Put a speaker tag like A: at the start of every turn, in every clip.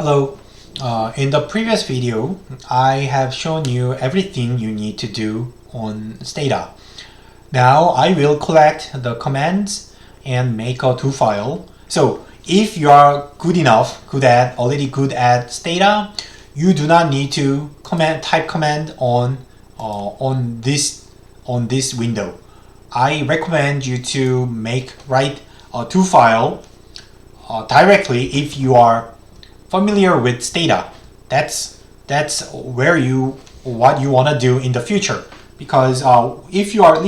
A: Hello. In the previous video, I have shown you everything you need to do on Stata. Now I will collect the commands and make a to file. So if you are already good at Stata, you do not need to type command on this window. I recommend you to write a to file directly if you are familiar with Stata. That's what you want to do in the future. Because if you are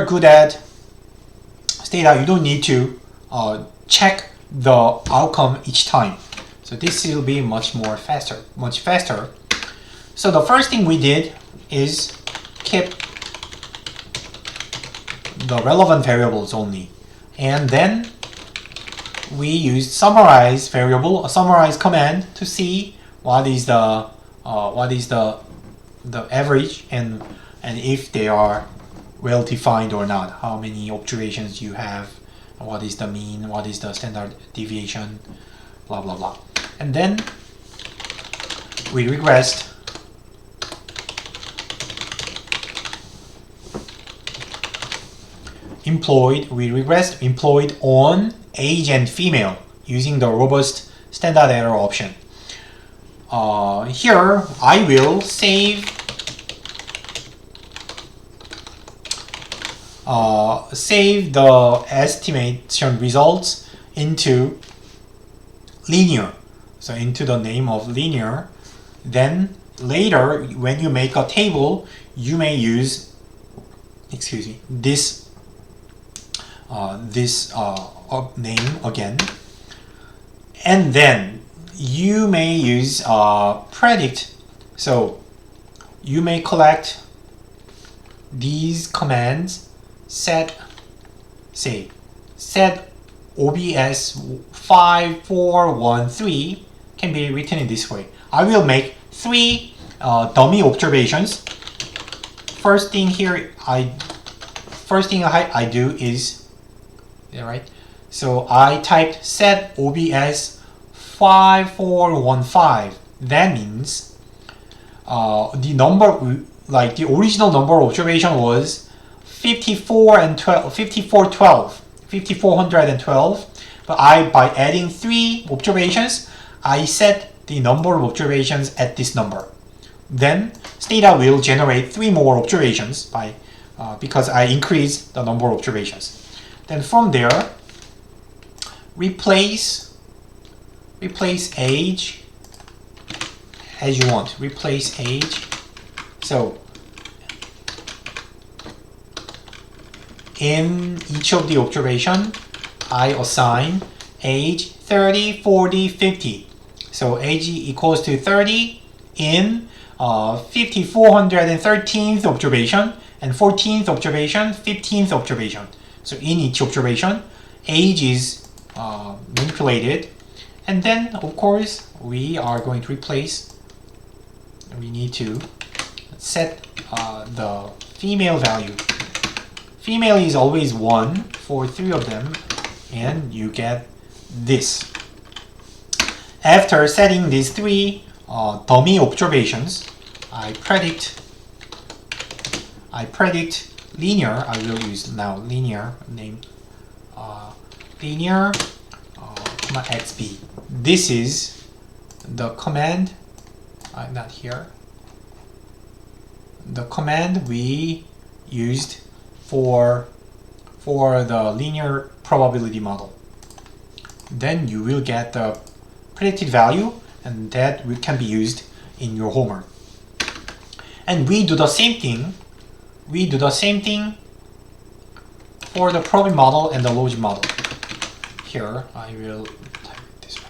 A: good at Stata, you don't need to check the outcome each time. So this will be much faster. So the first thing we did is keep the relevant variables only, and then we used summarize command to see what is the average and if they are well defined or not, how many observations you have, what is the mean, what is the standard deviation, blah blah blah. And then we regressed employed on age and female using the robust standard error option. Here I will save the estimation results into linear, so into the name of linear. Then later when you make a table, you may use this name again, and then you may use predict. So you may collect these commands, set OBS 5413 can be written in this way. I will make 3 dummy observations. First thing I do is so I typed set OBS 5415. That means the number, like the original number of observation was 5412, but by adding 3 observations, I set the number of observations at this number. Then Stata will generate 3 more observations because I increased the number of observations. Then from there, replace age as you want. Replace age. So in each of the observation, I assign age 30, 40, 50. So age equals to 30 in 5413th observation, and 14th observation, 15th observation. So in each observation, age is manipulated, and then of course we are going to we need to set the female value. Female is always 1 for 3 of them, and you get this. After setting these 3 dummy observations, I predict linear. I will use now linear name linear xb. This is the command, not here, the command we used for the linear probability model. Then you will get the predicted value, and that can be used in your homework. And we do the same thing for the probability model and the logic model. Here I will type it this way.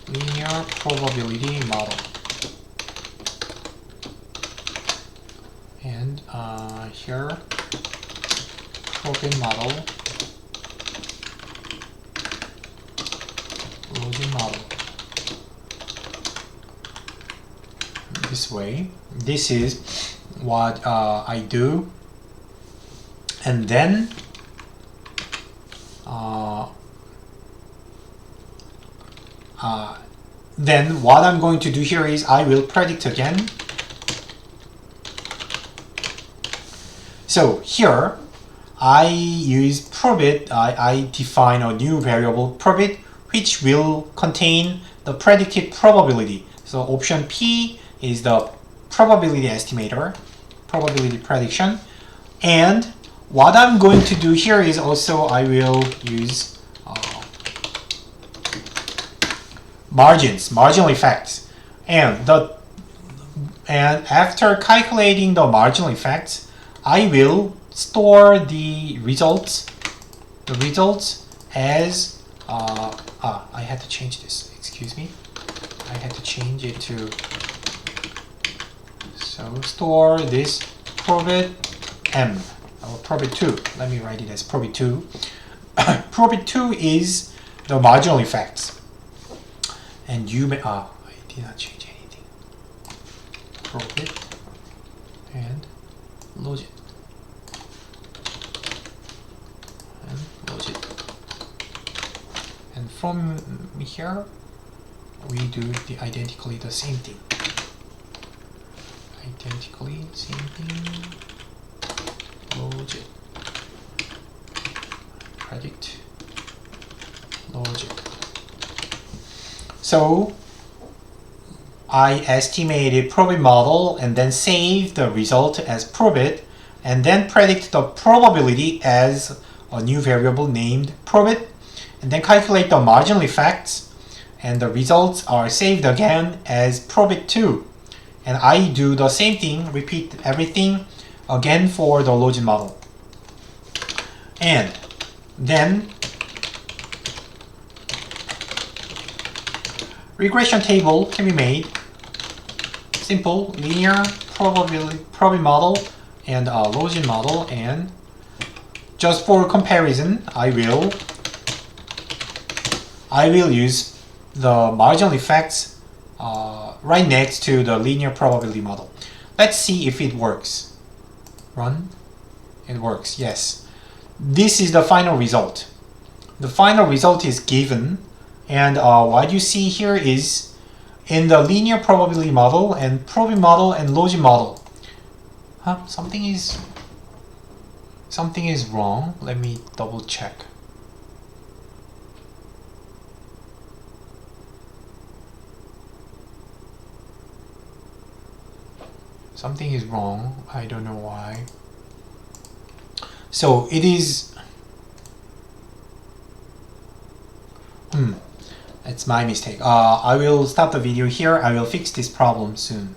A: Linear probability model. And here probability model, logic model. This way. This is what I do. And then then what I'm going to do here is I will predict again. So here I use probit. I define a new variable probit which will contain the predicted probability. So option P is the probability estimator, probability prediction. And what I'm going to do here is also I will use marginal effects. And after calculating the marginal effects, I will store the results as I had to change this. Excuse me. I had to change it to, so store this probit m or probit 2. Let me write it as probit 2. Probit 2 is the marginal effects. And you may I did not change anything. Probit and logit. And from here we do identically the same thing. Logit. Predict. Logit. So I estimated probit model and then save the result as probit and then predict the probability as a new variable named probit and then calculate the marginal effects, and the results are saved again as probit 2. And I do the same thing, repeat everything again for the logit model. And then regression table can be made. Simple linear probability model and a logit model, and just for comparison I will use the marginal effects right next to the linear probability model. Let's see if it works. Run. It works, yes. This is the final result. The final result is given, and what you see here is in the linear probability model and probit model and logit model. Something is wrong. Let me double check. Something is wrong. I don't know why. So it is. It's my mistake. I will stop the video here. I will fix this problem soon.